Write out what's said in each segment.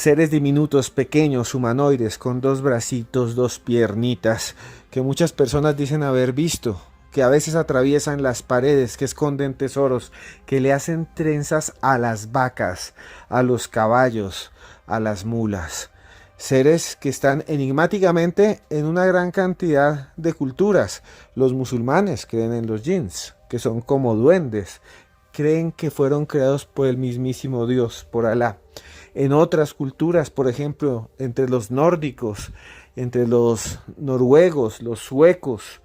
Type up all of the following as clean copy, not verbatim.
seres diminutos, pequeños, humanoides, con dos bracitos, dos piernitas, que muchas personas dicen haber visto, que a veces atraviesan las paredes, que esconden tesoros, que le hacen trenzas a las vacas, a los caballos, a las mulas. Seres que están enigmáticamente en una gran cantidad de culturas. Los musulmanes creen en los jinns, que son como duendes. Creen que fueron creados por el mismísimo Dios, por Alá. En otras culturas, por ejemplo, entre los nórdicos, entre los noruegos, los suecos,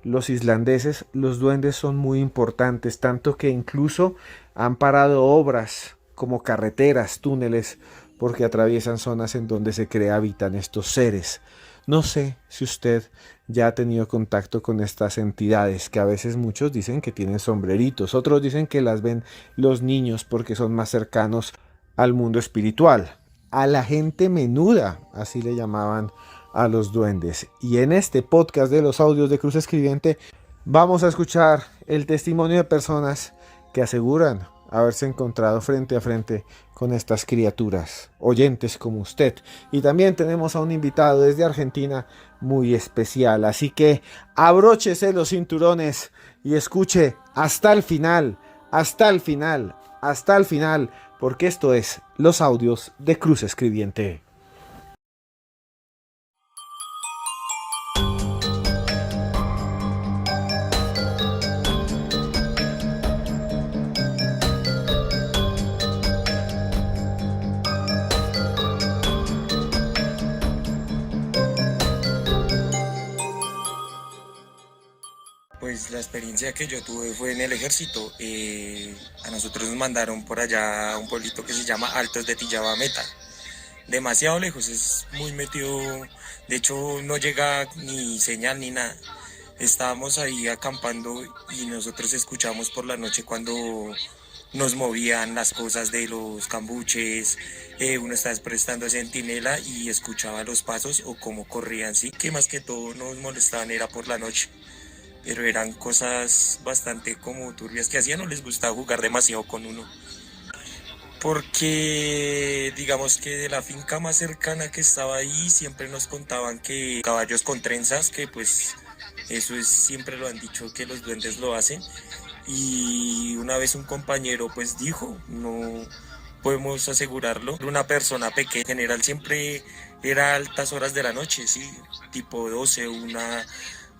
los islandeses, los duendes son muy importantes, tanto que incluso han parado obras como carreteras, túneles, porque atraviesan zonas en donde se cree habitan estos seres. No sé si usted ya ha tenido contacto con estas entidades, que a veces muchos dicen que tienen sombreritos, otros dicen que las ven los niños porque son más cercanos al mundo espiritual, a la gente menuda, así le llamaban a los duendes. Y en este podcast de los audios de Cruz Escribiente vamos a escuchar el testimonio de personas que aseguran haberse encontrado frente a frente con estas criaturas, oyentes como usted. Y también tenemos a un invitado desde Argentina muy especial, así que abróchese los cinturones y escuche hasta el final, hasta el final, hasta el final, porque esto es los audios de Cruz Escribiente. Pues la experiencia que yo tuve fue en el ejército. A nosotros nos mandaron por allá a un pueblito que se llama Altos de Tillaba Meta. Demasiado lejos, es muy metido. De hecho, no llega ni señal ni nada. Estábamos ahí acampando y nosotros escuchamos por la noche cuando nos movían las cosas de los cambuches. Uno estaba prestando centinela y escuchaba los pasos o cómo corrían. Sí, que más que todo nos molestaban era por la noche, pero eran cosas bastante como turbias que hacían, no les gustaba jugar demasiado con uno. Porque digamos que de la finca más cercana que estaba ahí siempre nos contaban que caballos con trenzas, que pues eso es, siempre lo han dicho que los duendes lo hacen. Y una vez un compañero pues dijo, no podemos asegurarlo, una persona pequeña, en general siempre era a altas horas de la noche, sí, tipo 12,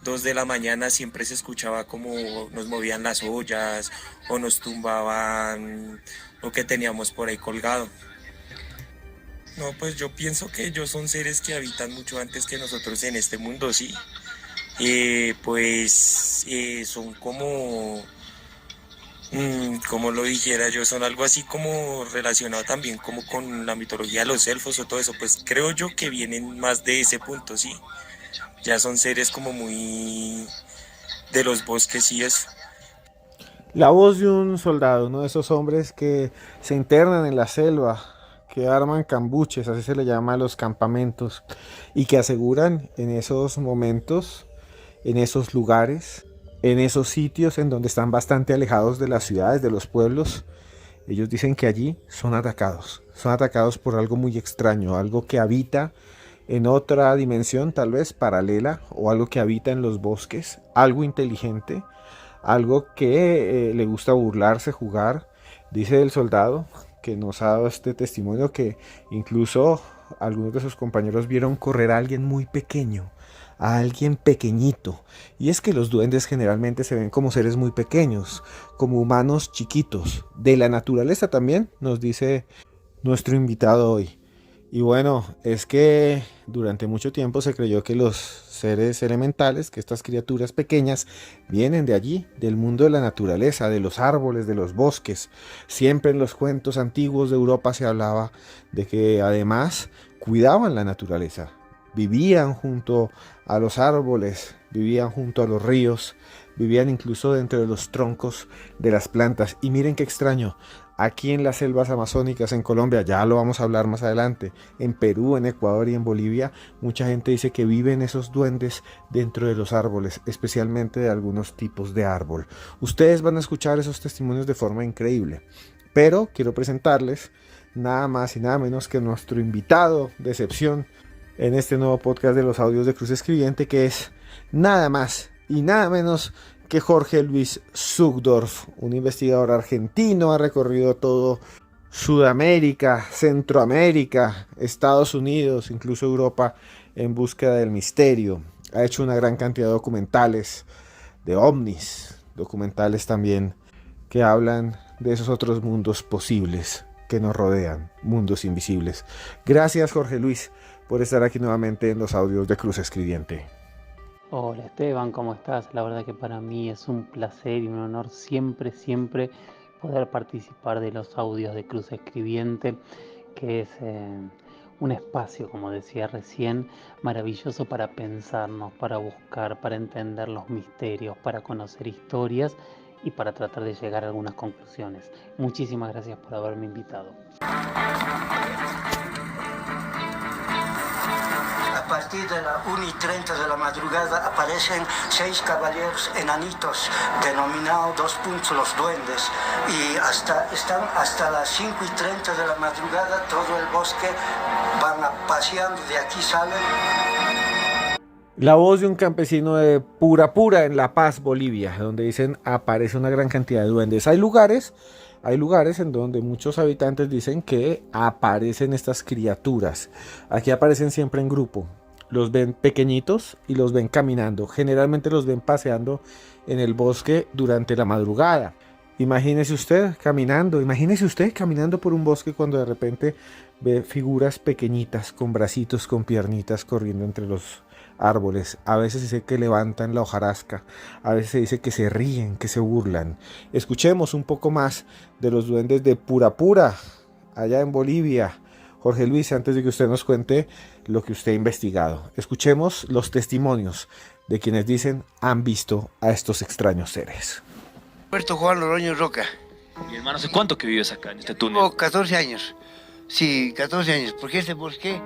2 de la mañana siempre se escuchaba como nos movían las ollas o nos tumbaban lo que teníamos por ahí colgado. No, pues yo pienso que ellos son seres que habitan mucho antes que nosotros en este mundo, sí. Son como lo dijera yo, son algo así como relacionado también como con la mitología de los elfos o todo eso, pues creo yo que vienen más de ese punto, sí. Ya son seres como muy de los bosques y eso. La voz de un soldado, uno de esos hombres que se internan en la selva, que arman cambuches, así se le llama a los campamentos, y que aseguran en esos momentos, en esos lugares, en esos sitios en donde están bastante alejados de las ciudades, de los pueblos, ellos dicen que allí son atacados por algo muy extraño, algo que habita en otra dimensión tal vez paralela o algo que habita en los bosques, algo inteligente, algo que le gusta burlarse, jugar. Dice el soldado que nos ha dado este testimonio que incluso algunos de sus compañeros vieron correr a alguien muy pequeño, a alguien pequeñito. Y es que los duendes generalmente se ven como seres muy pequeños, como humanos chiquitos. De la naturaleza también, nos dice nuestro invitado hoy. Y bueno, es que durante mucho tiempo se creyó que los seres elementales, que estas criaturas pequeñas, vienen de allí, del mundo de la naturaleza, de los árboles, de los bosques. Siempre en los cuentos antiguos de Europa se hablaba de que además cuidaban la naturaleza, vivían junto a los árboles, vivían junto a los ríos, vivían incluso dentro de los troncos de las plantas. Y miren qué extraño, aquí en las selvas amazónicas en Colombia, ya lo vamos a hablar más adelante, en Perú, en Ecuador y en Bolivia, mucha gente dice que viven esos duendes dentro de los árboles, especialmente de algunos tipos de árbol. Ustedes van a escuchar esos testimonios de forma increíble, pero quiero presentarles nada más y nada menos que nuestro invitado de excepción en este nuevo podcast de los audios de Cruz Escribiente, que es nada más y nada menos que Jorge Luis Zugdorf, un investigador argentino. Ha recorrido todo Sudamérica, Centroamérica, Estados Unidos, incluso Europa, en búsqueda del misterio. Ha hecho una gran cantidad de documentales, de ovnis, documentales también que hablan de esos otros mundos posibles que nos rodean, mundos invisibles. Gracias, Jorge Luis, por estar aquí nuevamente en los audios de Cruz Escribiente. Hola Esteban, ¿cómo estás? La verdad que para mí es un placer y un honor siempre poder participar de los audios de Cruz Escribiente, que es un espacio, como decía recién, maravilloso para pensarnos, para buscar, para entender los misterios, para conocer historias y para tratar de llegar a algunas conclusiones. Muchísimas gracias por haberme invitado. A partir de la 1:30 de la madrugada aparecen 6 caballeros enanitos, denominados 2 puntos los duendes, y están hasta las 5:30 de la madrugada, todo el bosque van paseando, de aquí salen. La voz de un campesino de Purapura, en La Paz, Bolivia, donde dicen aparece una gran cantidad de duendes. Hay lugares en donde muchos habitantes dicen que aparecen estas criaturas. Aquí aparecen siempre en grupo. Los ven pequeñitos y los ven caminando. Generalmente los ven paseando en el bosque durante la madrugada. Imagínese usted caminando por un bosque cuando de repente ve figuras pequeñitas con bracitos, con piernitas corriendo entre los árboles. A veces dice que levantan la hojarasca, a veces se dice que se ríen, que se burlan. Escuchemos un poco más de los duendes de Purapura, allá en Bolivia. Jorge Luis, antes de que usted nos cuente lo que usted ha investigado, escuchemos los testimonios de quienes dicen han visto a estos extraños seres. Roberto Juan Loroño Roca. Mi hermano, ¿hace cuánto que vives acá en este túnel? Tengo 14 años. Sí, 14 años. Porque este bosque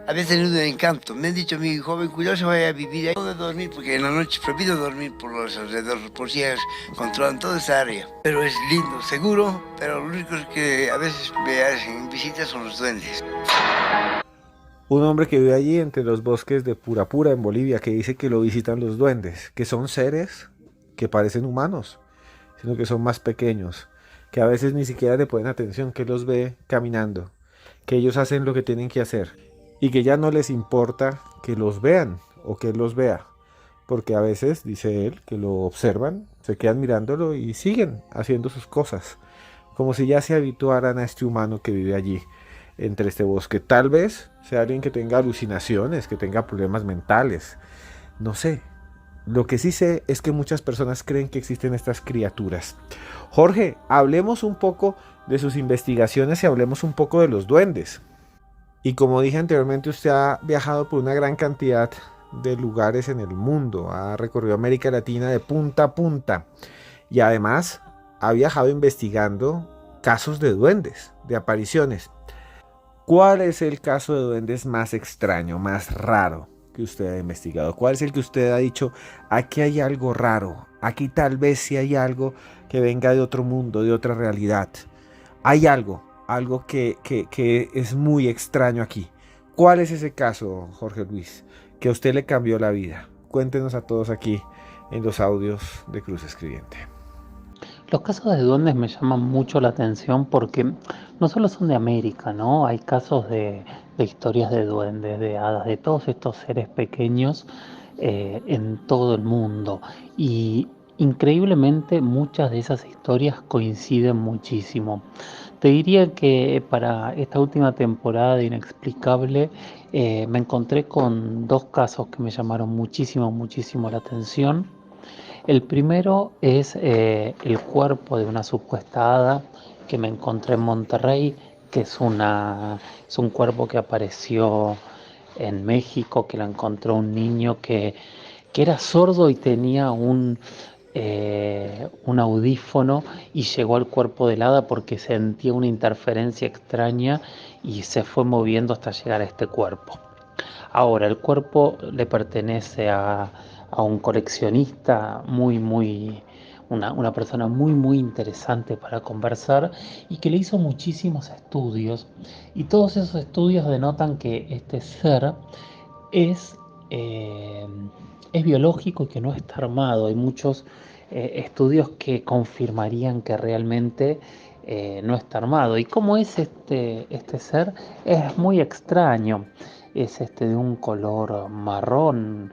había tenido un encanto. Me han dicho, mi joven, cuidado, se vaya a vivir ahí. No de dormir, porque en la noche prohibido dormir por los alrededores. Por si controlan toda esa área. Pero es lindo, seguro. Pero lo único que a veces me hacen visitas son los duendes. Un hombre que vive allí entre los bosques de Purapura en Bolivia, que dice que lo visitan los duendes, que son seres que parecen humanos, sino que son más pequeños, que a veces ni siquiera le ponen atención, que los ve caminando, que ellos hacen lo que tienen que hacer y que ya no les importa que los vean o que él los vea, porque a veces, dice él, que lo observan, se quedan mirándolo y siguen haciendo sus cosas, como si ya se habituaran a este humano que vive allí entre este bosque. Tal vez sea alguien que tenga alucinaciones, que tenga problemas mentales, no sé. Lo que sí sé es que muchas personas creen que existen estas criaturas. Jorge, hablemos un poco de sus investigaciones y hablemos un poco de los duendes. Y como dije anteriormente, usted ha viajado por una gran cantidad de lugares en el mundo, ha recorrido América Latina de punta a punta y además ha viajado investigando casos de duendes, de apariciones. ¿Cuál es el caso de duendes más extraño, más raro que usted ha investigado? ¿Cuál es el que usted ha dicho, aquí hay algo raro, aquí tal vez sí hay algo que venga de otro mundo, de otra realidad? Hay algo que es muy extraño aquí. ¿Cuál es ese caso, Jorge Luis, que a usted le cambió la vida? Cuéntenos a todos aquí en los audios de Cruz Escribiente. Los casos de duendes me llaman mucho la atención porque no solo son de América, ¿no? Hay casos de historias de duendes, de hadas, de todos estos seres pequeños en todo el mundo. Y increíblemente muchas de esas historias coinciden muchísimo. Te diría que para esta última temporada de Inexplicable me encontré con 2 casos que me llamaron muchísimo la atención. El primero es el cuerpo de una supuesta hada que me encontré en Monterrey, que es un cuerpo que apareció en México, que lo encontró un niño que era sordo y tenía un audífono y llegó al cuerpo del hada porque sentía una interferencia extraña y se fue moviendo hasta llegar a este cuerpo. Ahora, el cuerpo le pertenece a un coleccionista muy una persona muy, muy interesante para conversar y que le hizo muchísimos estudios. Y todos esos estudios denotan que este ser es, eh, es biológico y que no está armado. Hay muchos estudios que confirmarían que realmente no está armado. ¿Y cómo es este ser? Es muy extraño. Es de un color marrón,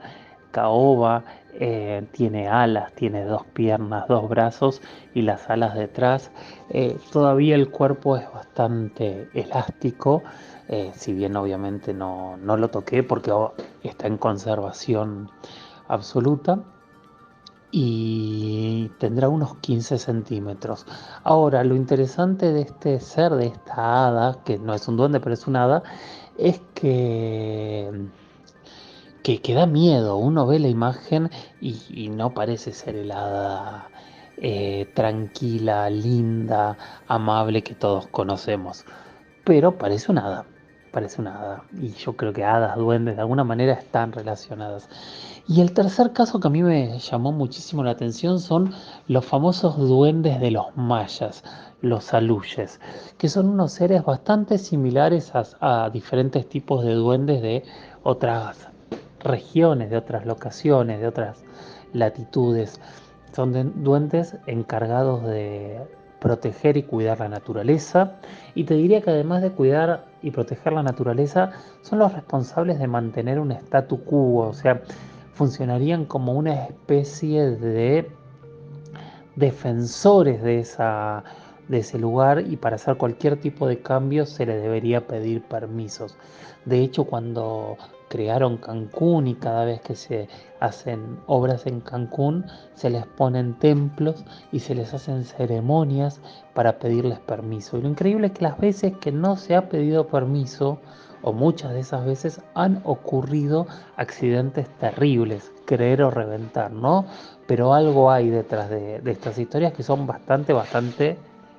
caoba, tiene alas, tiene dos piernas, dos brazos y las alas detrás. Todavía el cuerpo es bastante elástico, si bien obviamente no lo toqué porque está en conservación absoluta y tendrá unos 15 centímetros. Ahora, lo interesante de este ser, de esta hada, que no es un duende, pero es una hada, es que da miedo. Uno ve la imagen y no parece ser el hada tranquila, linda, amable que todos conocemos, pero parece una hada, y yo creo que hadas, duendes, de alguna manera están relacionadas. Y el tercer caso que a mí me llamó muchísimo la atención son los famosos duendes de los mayas, los aluyes, que son unos seres bastante similares a diferentes tipos de duendes de otras regiones, de otras locaciones, de otras latitudes. Son duendes encargados de proteger y cuidar la naturaleza. Y te diría que además de cuidar y proteger la naturaleza, son los responsables de mantener un statu quo, o sea, funcionarían como una especie de defensores de ese lugar, y para hacer cualquier tipo de cambio se le debería pedir permisos. De hecho, cuando crearon Cancún y cada vez que se hacen obras en Cancún, se les ponen templos y se les hacen ceremonias para pedirles permiso. Y lo increíble es que las veces que no se ha pedido permiso, o muchas de esas veces, han ocurrido accidentes terribles, creer o reventar, ¿no? Pero algo hay detrás de estas historias que son bastante, bastante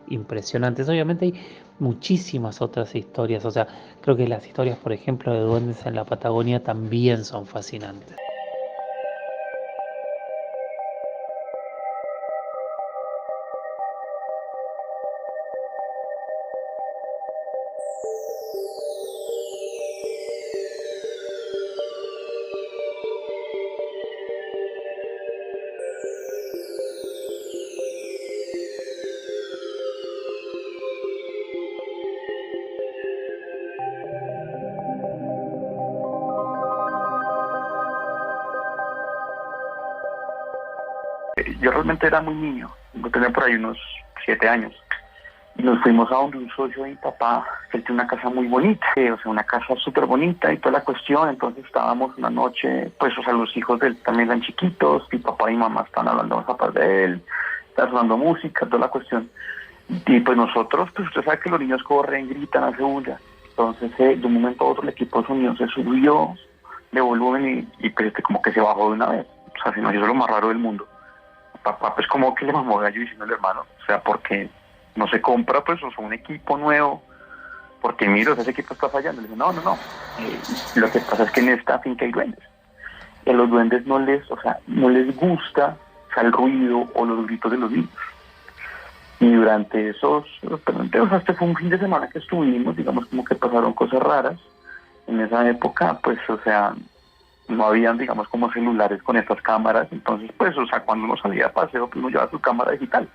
impresionantes. Obviamente hay muchísimas otras historias, o sea, creo que las historias, por ejemplo, de duendes en la Patagonia también son fascinantes. Yo realmente era muy niño, yo tenía por ahí unos 7 años. Y nos fuimos a donde un socio de mi papá, que él tiene una casa muy bonita, o sea, una casa súper bonita y toda la cuestión. Entonces estábamos una noche, pues, o sea, los hijos de él también eran chiquitos, mi papá y mamá estaban hablando de los papás de él, estaban sonando música, toda la cuestión. Y pues nosotros, pues usted sabe que los niños corren, gritan, hacen bulla. Entonces, de un momento a otro el equipo de sonido se subió de volumen y pues como que se bajó de una vez. O sea, se nos hizo lo más raro del mundo. Papá pues como que le mamó gallo diciéndole, hermano, o sea, porque no se compra pues o sea, un equipo nuevo, porque mira, ese equipo está fallando. Le dije, no, lo que pasa es que en esta finca hay duendes, y a los duendes no les gusta, o sea, el ruido o los gritos de los niños. Y durante este fue un fin de semana que estuvimos, digamos, como que pasaron cosas raras. En esa época, pues, o sea, no habían, digamos, como celulares con estas cámaras. Entonces, pues, o sea, cuando uno salía a paseo, pues uno llevaba su cámara digital.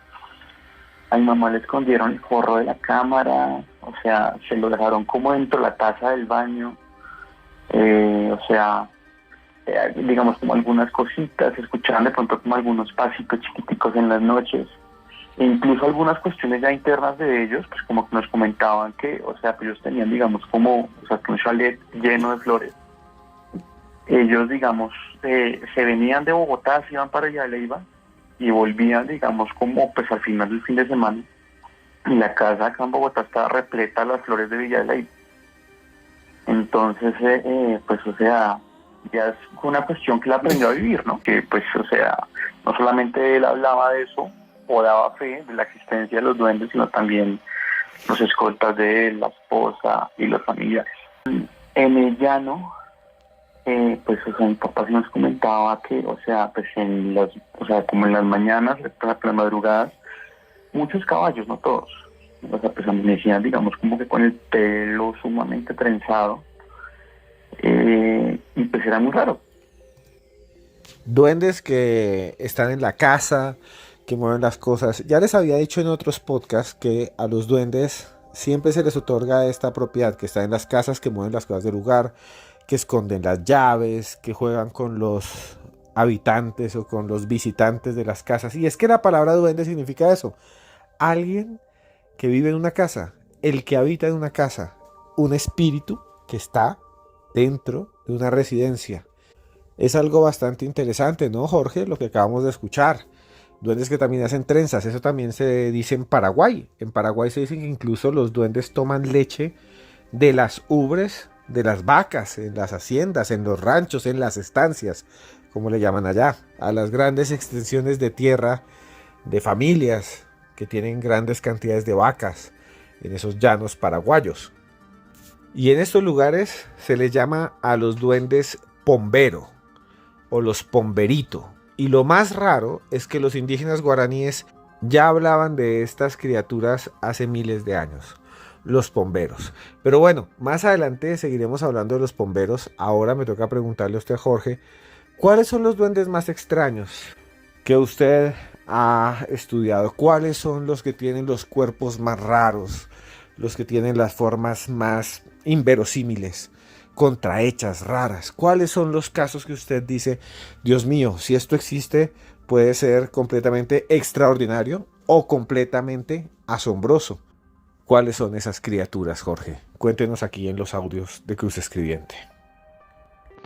A mi mamá le escondieron el forro de la cámara, o sea, se lo dejaron como dentro de la taza del baño. Digamos, como algunas cositas, se escuchaban de pronto como algunos pasitos chiquiticos en las noches. E incluso algunas cuestiones ya internas de ellos, pues como que nos comentaban que, o sea, pues ellos tenían, digamos, como, o sea, que un chalet lleno de flores. Ellos, digamos, se venían de Bogotá, se iban para allá de Leiva y volvían, digamos, como pues al final del fin de semana. Y la casa acá en Bogotá estaba repleta de las flores de Villa de Leiva. Entonces, pues, o sea, ya es una cuestión que él aprendió a vivir, ¿no? Que, pues, o sea, no solamente él hablaba de eso o daba fe de la existencia de los duendes, sino también los escoltas de él, la esposa y los familiares. En el llano, pues, o sea, mi papá sí nos comentaba que, o sea, pues o sea, como en las mañanas, por las madrugadas, muchos caballos, no todos, o sea, pues amanecían, digamos, como que con el pelo sumamente trenzado, y pues era muy raro. Duendes que están en la casa, que mueven las cosas. Ya les había dicho en otros podcasts que a los duendes siempre se les otorga esta propiedad, que está en las casas, que mueven las cosas del lugar, que esconden las llaves, que juegan con los habitantes o con los visitantes de las casas. Y es que la palabra duende significa eso: alguien que vive en una casa, el que habita en una casa, un espíritu que está dentro de una residencia. Es algo bastante interesante, ¿no, Jorge? Lo que acabamos de escuchar. Duendes que también hacen trenzas, eso también se dice en Paraguay. En Paraguay se dice que incluso los duendes toman leche de las ubres de las vacas, en las haciendas, en los ranchos, en las estancias, como le llaman allá, a las grandes extensiones de tierra de familias que tienen grandes cantidades de vacas en esos llanos paraguayos. Y en estos lugares se les llama a los duendes pombero o los pomberito. Y lo más raro es que los indígenas guaraníes ya hablaban de estas criaturas hace miles de años, los pomberos. Pero bueno, más adelante seguiremos hablando de los pomberos. Ahora me toca preguntarle a usted, Jorge, ¿cuáles son los duendes más extraños que usted ha estudiado? ¿Cuáles son los que tienen los cuerpos más raros, los que tienen las formas más inverosímiles, contrahechas, raras? ¿Cuáles son los casos que usted dice, Dios mío, si esto existe, puede ser completamente extraordinario o completamente asombroso? ¿Cuáles son esas criaturas, Jorge? Cuéntenos aquí en los audios de Cruz Escribiente.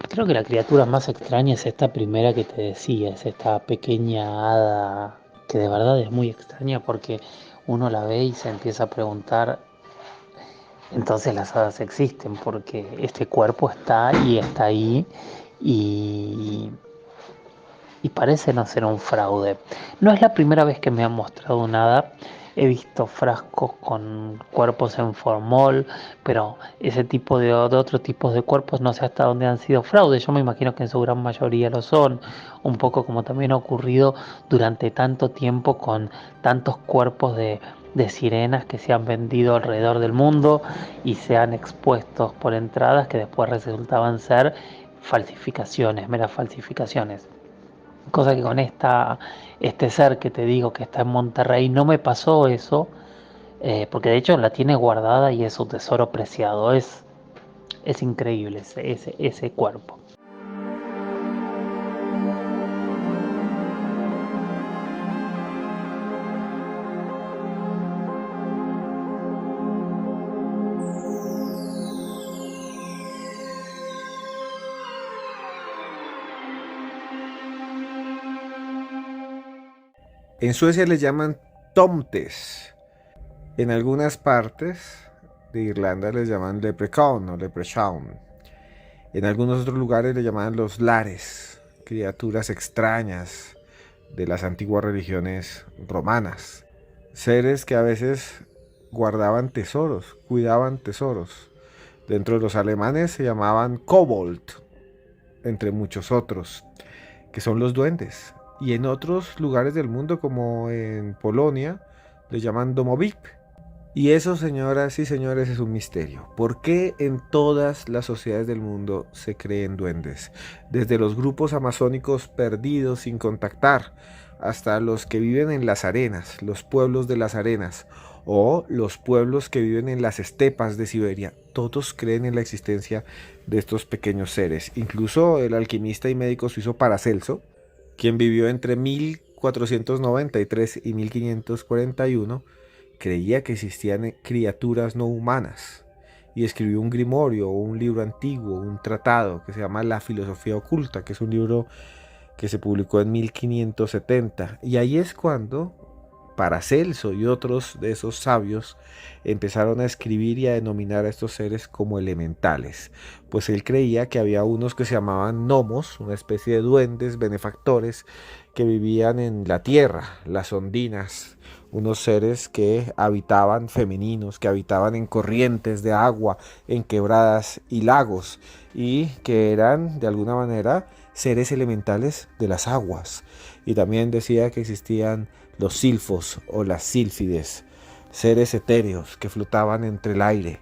Creo que la criatura más extraña es esta primera que te decía, es esta pequeña hada que de verdad es muy extraña porque uno la ve y se empieza a preguntar, entonces las hadas existen porque este cuerpo está ahí y, y parece no ser un fraude. No es la primera vez que me han mostrado un hada. He visto frascos con cuerpos en formol, pero ese tipo de otros tipos de cuerpos no sé hasta dónde han sido fraudes. Yo me imagino que en su gran mayoría lo son, un poco como también ha ocurrido durante tanto tiempo con tantos cuerpos de sirenas que se han vendido alrededor del mundo y se han expuestos por entradas que después resultaban ser falsificaciones, meras falsificaciones. Cosa que con este ser que te digo que está en Monterrey no me pasó eso, porque de hecho la tiene guardada y es su tesoro preciado. Es increíble ese cuerpo. En Suecia les llaman tomtes. En algunas partes de Irlanda les llaman leprechaun o leprechaun. En algunos otros lugares le llamaban los lares, criaturas extrañas de las antiguas religiones romanas. Seres que a veces guardaban tesoros, cuidaban tesoros. Dentro de los alemanes se llamaban kobold, entre muchos otros, que son los duendes. Y en otros lugares del mundo, como en Polonia, le llaman domovip. Y eso, señoras y señores, es un misterio. ¿Por qué en todas las sociedades del mundo se creen duendes? Desde los grupos amazónicos perdidos sin contactar, hasta los que viven en las arenas, los pueblos de las arenas, o los pueblos que viven en las estepas de Siberia. Todos creen en la existencia de estos pequeños seres. Incluso el alquimista y médico suizo Paracelso, quien vivió entre 1493 y 1541, creía que existían criaturas no humanas y escribió un grimorio o un libro antiguo, un tratado que se llama La Filosofía Oculta, que es un libro que se publicó en 1570. Y ahí es cuando Paracelso y otros de esos sabios empezaron a escribir y a denominar a estos seres como elementales, pues él creía que había unos que se llamaban gnomos, una especie de duendes benefactores que vivían en la tierra, las ondinas, unos seres que habitaban femeninos, que habitaban en corrientes de agua, en quebradas y lagos, y que eran de alguna manera seres elementales de las aguas. Y también decía que existían los silfos o las sílfides, seres etéreos que flotaban entre el aire,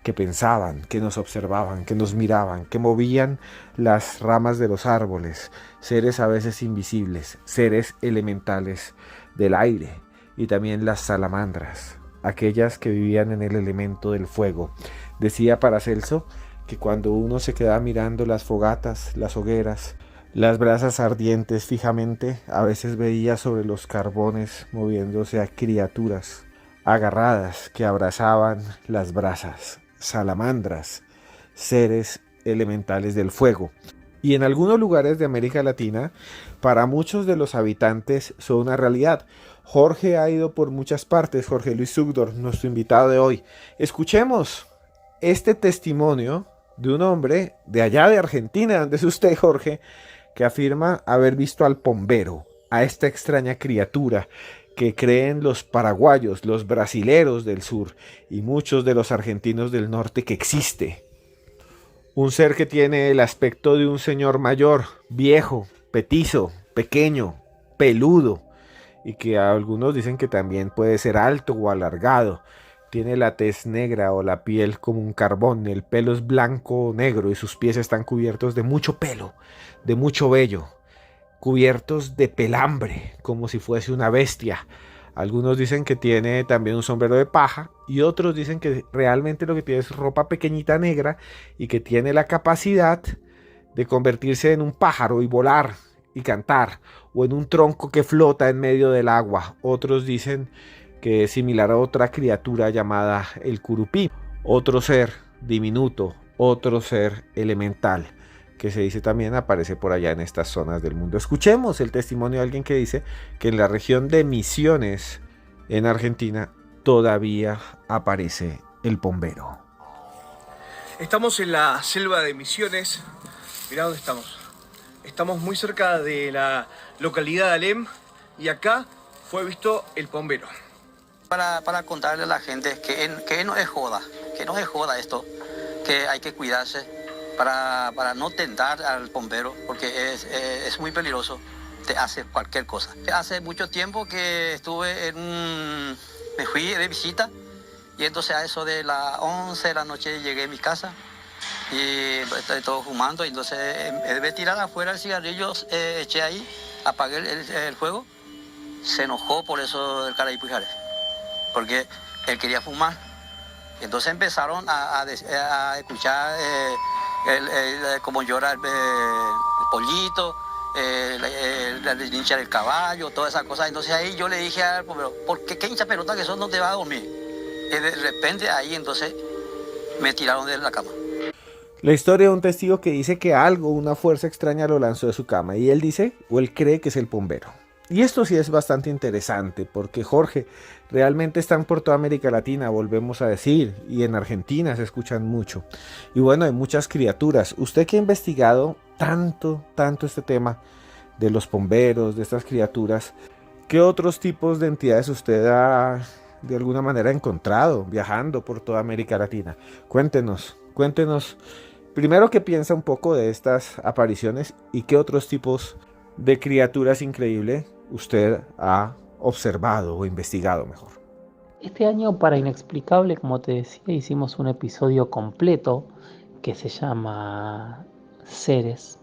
que pensaban, que nos observaban, que nos miraban, que movían las ramas de los árboles, seres a veces invisibles, seres elementales del aire, y también las salamandras, aquellas que vivían en el elemento del fuego. Decía Paracelso que cuando uno se quedaba mirando las fogatas, las hogueras, las brasas ardientes fijamente, a veces veía sobre los carbones moviéndose a criaturas agarradas que abrazaban las brasas, salamandras, seres elementales del fuego. Y en algunos lugares de América Latina, para muchos de los habitantes son una realidad. Jorge ha ido por muchas partes, Jorge Luis Zúgdor, nuestro invitado de hoy. Escuchemos este testimonio de un hombre de allá de Argentina, donde es usted, Jorge, que afirma haber visto al pombero, a esta extraña criatura que creen los paraguayos, los brasileros del sur y muchos de los argentinos del norte que existe. Un ser que tiene el aspecto de un señor mayor, viejo, petizo, pequeño, peludo, y que algunos dicen que también puede ser alto o alargado. Tiene la tez negra o la piel como un carbón, el pelo es blanco o negro y sus pies están cubiertos de mucho pelo, de mucho vello, cubiertos de pelambre, como si fuese una bestia. Algunos dicen que tiene también un sombrero de paja y otros dicen que realmente lo que tiene es ropa pequeñita negra y que tiene la capacidad de convertirse en un pájaro y volar y cantar, o en un tronco que flota en medio del agua. Otros dicen que es similar a otra criatura llamada el curupí, otro ser diminuto, otro ser elemental, que se dice también aparece por allá en estas zonas del mundo. Escuchemos el testimonio de alguien que dice que en la región de Misiones, en Argentina, todavía aparece el pombero. Estamos en la selva de Misiones. Mirá dónde estamos. Estamos muy cerca de la localidad de Alem y acá fue visto el pombero. Para contarle a la gente que no es joda, esto, que hay que cuidarse para no tentar al pombero, porque es muy peligroso, te hace cualquier cosa. Hace mucho tiempo que me fui de visita y entonces a eso de las 11 de la noche llegué a mi casa y estoy todo fumando, y entonces en vez de tirar afuera el cigarrillo, eché ahí, apagué el fuego, se enojó por eso del Caraí Pujares, porque él quería fumar. Entonces empezaron a escuchar cómo llora el pollito, la hincha del caballo, todas esas cosas. Entonces ahí yo le dije al pombero, ¿por qué hincha pelota que eso no te va a dormir? Y de repente ahí entonces me tiraron de la cama. La historia de un testigo que dice que algo, una fuerza extraña lo lanzó de su cama, y él dice, o él cree que es el pombero. Y esto sí es bastante interesante, porque Jorge, realmente están por toda América Latina, volvemos a decir, y en Argentina se escuchan mucho. Y bueno, hay muchas criaturas. Usted que ha investigado tanto este tema de los pomberos, de estas criaturas, ¿qué otros tipos de entidades usted ha de alguna manera encontrado viajando por toda América Latina? Cuéntenos. Primero, ¿qué piensa un poco de estas apariciones y qué otros tipos de criaturas increíbles usted ha observado o investigado mejor? Este año, para Inexplicable, como te decía, hicimos un episodio completo que se llama Seres,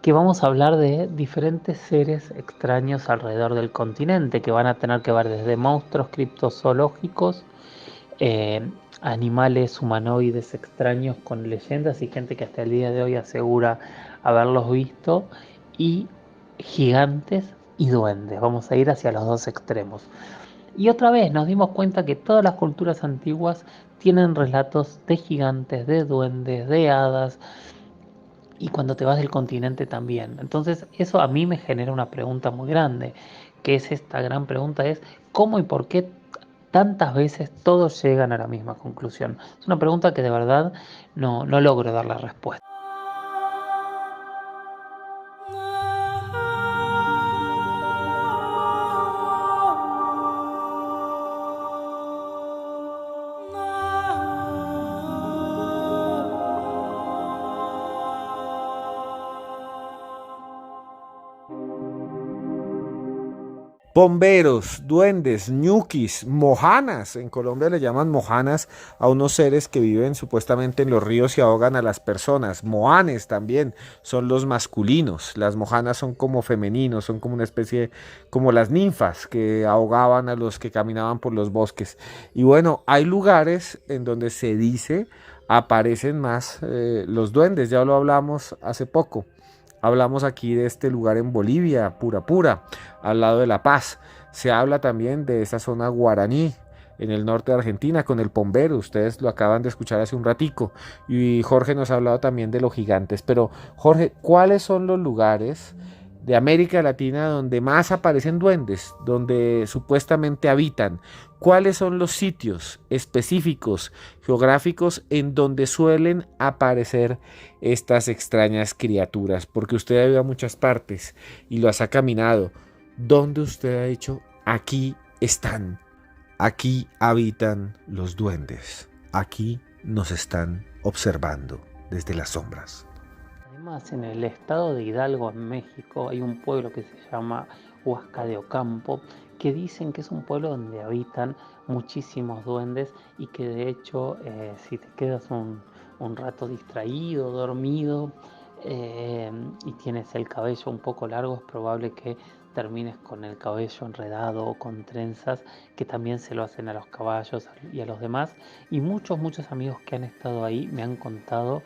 que vamos a hablar de diferentes seres extraños alrededor del continente, que van a tener que ver desde monstruos criptozoológicos, animales humanoides extraños con leyendas y gente que hasta el día de hoy asegura haberlos visto, y gigantes y duendes. Vamos a ir hacia los dos extremos. Y otra vez nos dimos cuenta que todas las culturas antiguas tienen relatos de gigantes, de duendes, de hadas, y cuando te vas del continente también. Entonces eso a mí me genera una pregunta muy grande, que es esta gran pregunta, es ¿cómo y por qué tantas veces todos llegan a la misma conclusión? Es una pregunta que de verdad no logro dar la respuesta. Bomberos, duendes, ñuquis, mojanas. En Colombia le llaman mojanas a unos seres que viven supuestamente en los ríos y ahogan a las personas. Moanes también son los masculinos. Las mojanas son como femeninos, son como una especie, como las ninfas que ahogaban a los que caminaban por los bosques. Y bueno, hay lugares en donde se dice aparecen más los duendes. Ya lo hablamos hace poco. Hablamos aquí de este lugar en Bolivia, Pura, al lado de La Paz. Se habla también de esa zona guaraní en el norte de Argentina con el Pombero. Ustedes lo acaban de escuchar hace un ratico. Y Jorge nos ha hablado también de los gigantes. Pero Jorge, ¿cuáles son los lugares de América Latina donde más aparecen duendes, donde supuestamente habitan? ¿Cuáles son los sitios específicos geográficos en donde suelen aparecer estas extrañas criaturas? Porque usted ha ido a muchas partes y las ha caminado. ¿Dónde usted ha dicho, aquí están, aquí habitan los duendes, aquí nos están observando desde las sombras? Además, en el estado de Hidalgo, en México, hay un pueblo que se llama Huasca de Ocampo, que dicen que es un pueblo donde habitan muchísimos duendes y que de hecho, si te quedas un rato distraído, dormido, y tienes el cabello un poco largo, es probable que termines con el cabello enredado o con trenzas, que también se lo hacen a los caballos y a los demás. Y muchos amigos que han estado ahí me han contado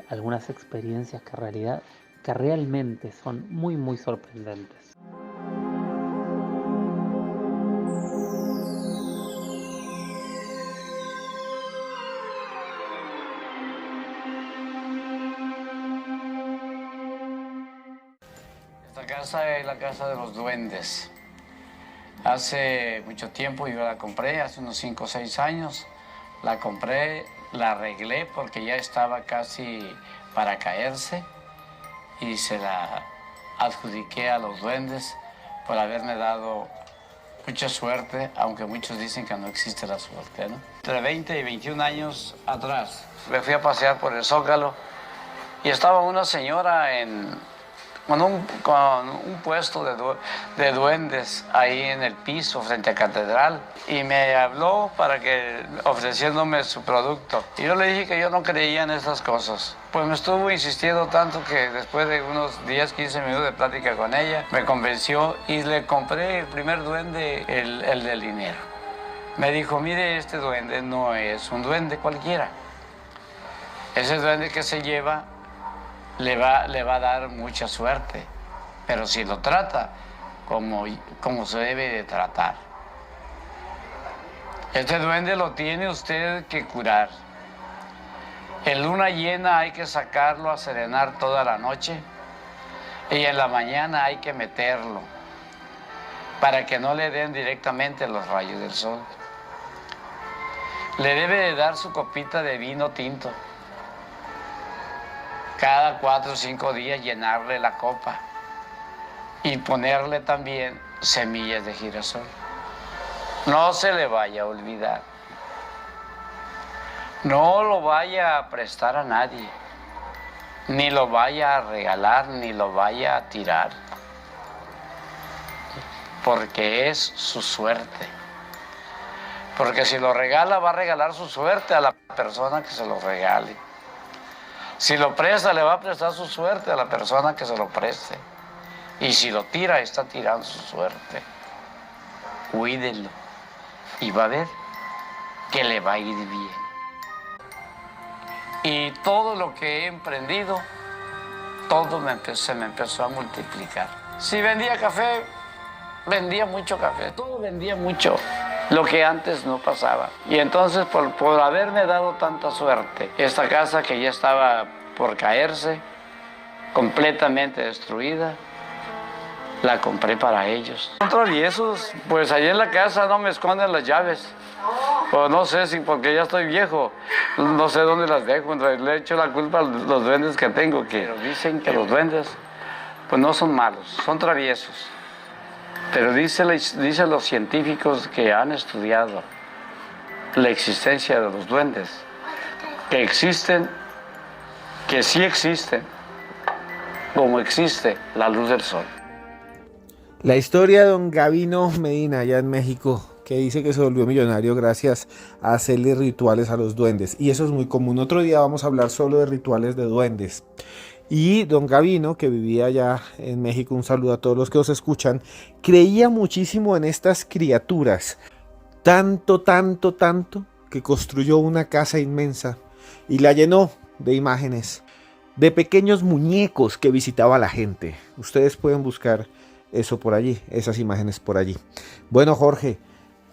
algunas experiencias que realmente son muy sorprendentes. Esta casa es la casa de los duendes. Hace mucho tiempo yo la compré, hace unos 5 o 6 años. La compré, la arreglé porque ya estaba casi para caerse y se la adjudiqué a los duendes por haberme dado mucha suerte, aunque muchos dicen que no existe la suerte, ¿no? Entre 20 y 21 años atrás me fui a pasear por el Zócalo y estaba una señora con un puesto de duendes ahí en el piso frente a Catedral y me habló ofreciéndome su producto. Y yo le dije que yo no creía en esas cosas. Pues me estuvo insistiendo tanto que después de unos 10, 15 minutos de plática con ella, me convenció y le compré el primer duende, el del dinero. Me dijo, mire, este duende no es un duende cualquiera. Ese duende que se lleva le va a dar mucha suerte, pero si lo trata como se debe de tratar. Este duende lo tiene usted que curar. En luna llena hay que sacarlo a serenar toda la noche y en la mañana hay que meterlo para que no le den directamente los rayos del sol. Le debe de dar su copita de vino tinto. Cada 4 o 5 días llenarle la copa y ponerle también semillas de girasol. No se le vaya a olvidar. No lo vaya a prestar a nadie, ni lo vaya a regalar, ni lo vaya a tirar, porque es su suerte. Porque si lo regala, va a regalar su suerte a la persona que se lo regale. Si lo presta, le va a prestar su suerte a la persona que se lo preste. Y si lo tira, está tirando su suerte. Cuídelo y va a ver que le va a ir bien. Y todo lo que he emprendido, todo se me empezó a multiplicar. Si vendía café, vendía mucho café. Todo vendía mucho, lo que antes no pasaba. Y entonces, por haberme dado tanta suerte, esta casa que ya estaba por caerse, completamente destruida. La compré para ellos. Son traviesos, pues allí en la casa no me esconden las llaves. O no sé si porque ya estoy viejo, no sé dónde las dejo. Le echo la culpa a los duendes que tengo, que dicen que los duendes pues no son malos, son traviesos. Pero dicen los científicos que han estudiado la existencia de los duendes, que existen, que sí existen, como existe la luz del sol. La historia de don Gavino Medina allá en México, que dice que se volvió millonario gracias a hacerle rituales a los duendes. Y eso es muy común. Otro día vamos a hablar solo de rituales de duendes. Y don Gavino, que vivía allá en México, un saludo a todos los que os escuchan, creía muchísimo en estas criaturas. Tanto, que construyó una casa inmensa y la llenó de imágenes, de pequeños muñecos que visitaba la gente. Ustedes pueden buscar eso por allí, esas imágenes por allí. Bueno, Jorge,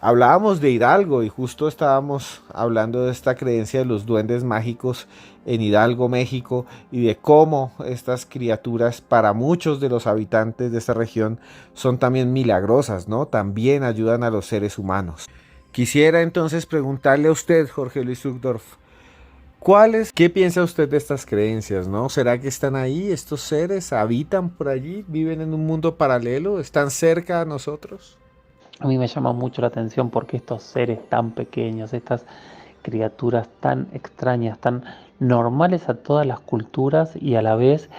hablábamos de Hidalgo y justo estábamos hablando de esta creencia de los duendes mágicos en Hidalgo, México, y de cómo estas criaturas para muchos de los habitantes de esta región son también milagrosas, ¿no? También ayudan a los seres humanos. Quisiera entonces preguntarle a usted, Jorge Luis Uchtdorf, ¿qué piensa usted de estas creencias, no? ¿Será que están ahí estos seres? ¿Habitan por allí? ¿Viven en un mundo paralelo? ¿Están cerca a nosotros? A mí me llama mucho la atención porque estos seres tan pequeños, estas criaturas tan extrañas, tan normales a todas las culturas y a la vez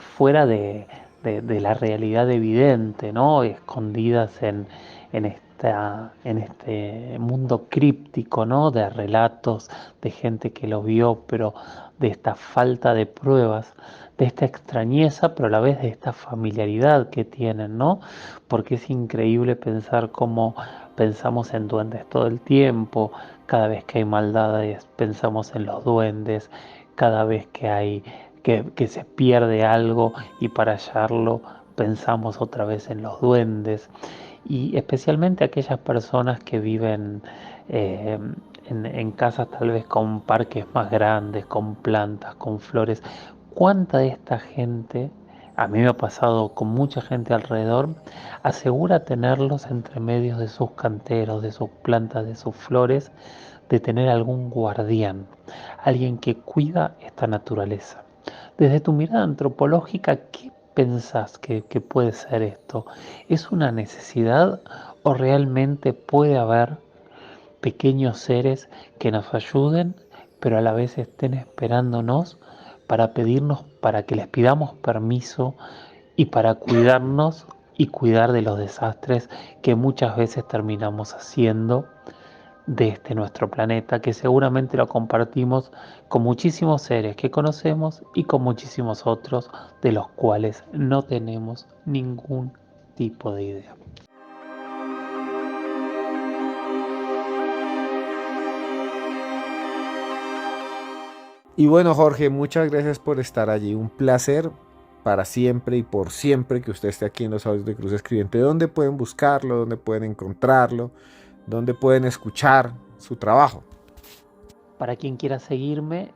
fuera de la realidad evidente, ¿no? Escondidas en este mundo críptico, ¿no? De relatos, de gente que lo vio, pero de esta falta de pruebas, de esta extrañeza, pero a la vez de esta familiaridad que tienen, ¿no? Porque es increíble pensar cómo pensamos en duendes todo el tiempo, cada vez que hay maldades pensamos en los duendes, cada vez que se pierde algo y para hallarlo pensamos otra vez en los duendes. Y especialmente aquellas personas que viven en casas tal vez con parques más grandes, con plantas, con flores. ¿Cuánta de esta gente, a mí me ha pasado con mucha gente alrededor, asegura tenerlos entre medios de sus canteros, de sus plantas, de sus flores, de tener algún guardián, alguien que cuida esta naturaleza? Desde tu mirada antropológica, ¿qué pensás que puede ser esto? ¿Es una necesidad o realmente puede haber pequeños seres que nos ayuden, pero a la vez estén esperándonos para pedirnos, para que les pidamos permiso y para cuidarnos y cuidar de los desastres que muchas veces terminamos haciendo de este nuestro planeta, que seguramente lo compartimos con muchísimos seres que conocemos y con muchísimos otros de los cuales no tenemos ningún tipo de idea? Y bueno, Jorge, muchas gracias por estar allí. Un placer para siempre y por siempre que usted esté aquí en los audios de Cruz Escribiente. ¿Dónde pueden buscarlo? ¿Dónde pueden encontrarlo? ¿Dónde pueden escuchar su trabajo? Para quien quiera seguirme,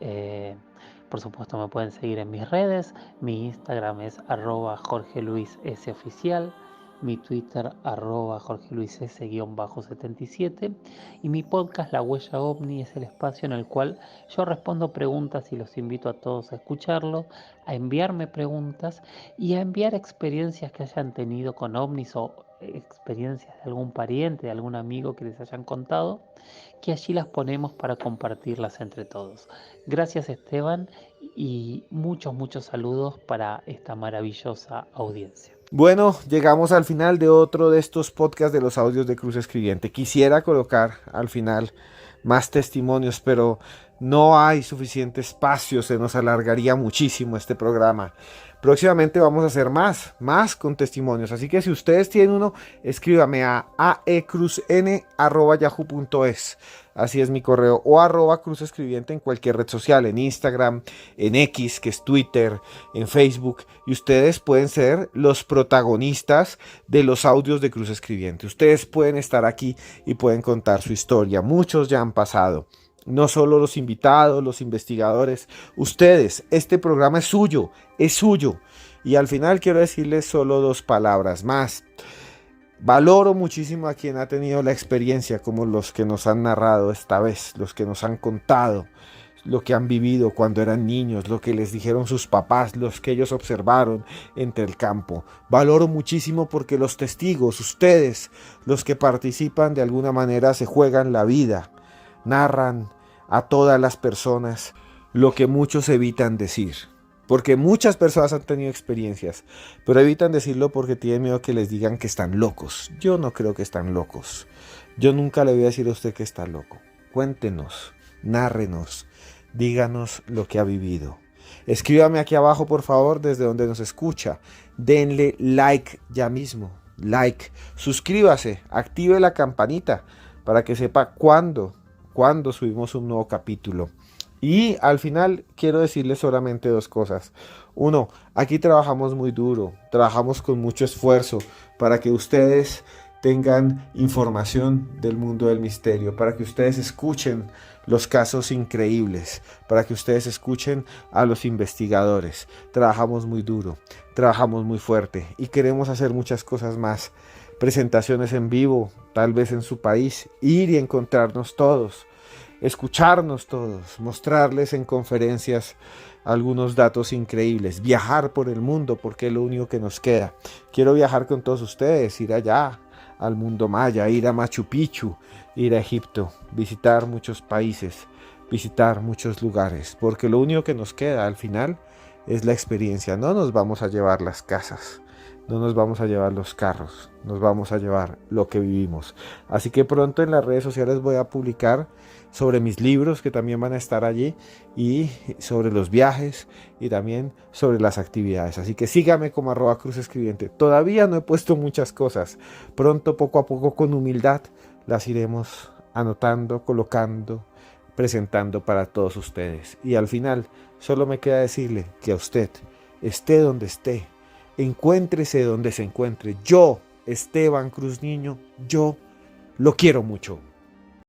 por supuesto me pueden seguir en mis redes. Mi Instagram es @JorgeLuisSOficial. Mi Twitter @JorgeLuisS_77 y mi podcast La Huella OVNI es el espacio en el cual yo respondo preguntas y los invito a todos a escucharlo, a enviarme preguntas y a enviar experiencias que hayan tenido con ovnis o experiencias de algún pariente, de algún amigo que les hayan contado, que allí las ponemos para compartirlas entre todos. Gracias, Esteban, y muchos saludos para esta maravillosa audiencia. Bueno, llegamos al final de otro de estos podcasts de los audios de Cruz Escribiente. Quisiera colocar al final más testimonios, pero no hay suficiente espacio, se nos alargaría muchísimo este programa. Próximamente vamos a hacer más con testimonios, así que si ustedes tienen uno, escríbame a aecruzn@yahoo.es, así es mi correo, o @cruzescribiente en cualquier red social, en Instagram, en X, que es Twitter, en Facebook, y ustedes pueden ser los protagonistas de los audios de Cruz Escribiente. Ustedes pueden estar aquí y pueden contar su historia, muchos ya han pasado. No solo los invitados, los investigadores, ustedes, este programa es suyo, Y al final quiero decirles solo 2 palabras más. Valoro muchísimo a quien ha tenido la experiencia, como los que nos han narrado esta vez, los que nos han contado lo que han vivido cuando eran niños, lo que les dijeron sus papás, los que ellos observaron entre el campo. Valoro muchísimo porque los testigos, ustedes, los que participan de alguna manera, se juegan la vida, narran a todas las personas lo que muchos evitan decir. Porque muchas personas han tenido experiencias, pero evitan decirlo porque tienen miedo que les digan que están locos. Yo no creo que están locos. Yo nunca le voy a decir a usted que está loco. Cuéntenos, nárrenos, díganos lo que ha vivido. Escríbame aquí abajo, por favor, desde donde nos escucha. Denle like ya mismo. Like. Suscríbase, active la campanita para que sepa cuándo subimos un nuevo capítulo. Y al final quiero decirles solamente 2 cosas. 1, aquí trabajamos muy duro, trabajamos con mucho esfuerzo para que ustedes tengan información del mundo del misterio, para que ustedes escuchen los casos increíbles, para que ustedes escuchen a los investigadores. Trabajamos muy duro, trabajamos muy fuerte y queremos hacer muchas cosas más. Presentaciones en vivo, tal vez en su país, ir y encontrarnos todos. Escucharnos todos, mostrarles en conferencias algunos datos increíbles, viajar por el mundo porque es lo único que nos queda. Quiero viajar con todos ustedes, ir allá al mundo maya, ir a Machu Picchu, ir a Egipto, visitar muchos países, visitar muchos lugares, porque lo único que nos queda al final es la experiencia. No nos vamos a llevar las casas, no nos vamos a llevar los carros, nos vamos a llevar lo que vivimos. Así que pronto en las redes sociales voy a publicar sobre mis libros que también van a estar allí y sobre los viajes y también sobre las actividades. Así que sígame como @cruzescribiente. Todavía no he puesto muchas cosas. Pronto, poco a poco, con humildad, las iremos anotando, colocando, presentando para todos ustedes. Y al final, solo me queda decirle que a usted, esté donde esté, encuéntrese donde se encuentre. Yo, Esteban Cruz Niño, yo lo quiero mucho.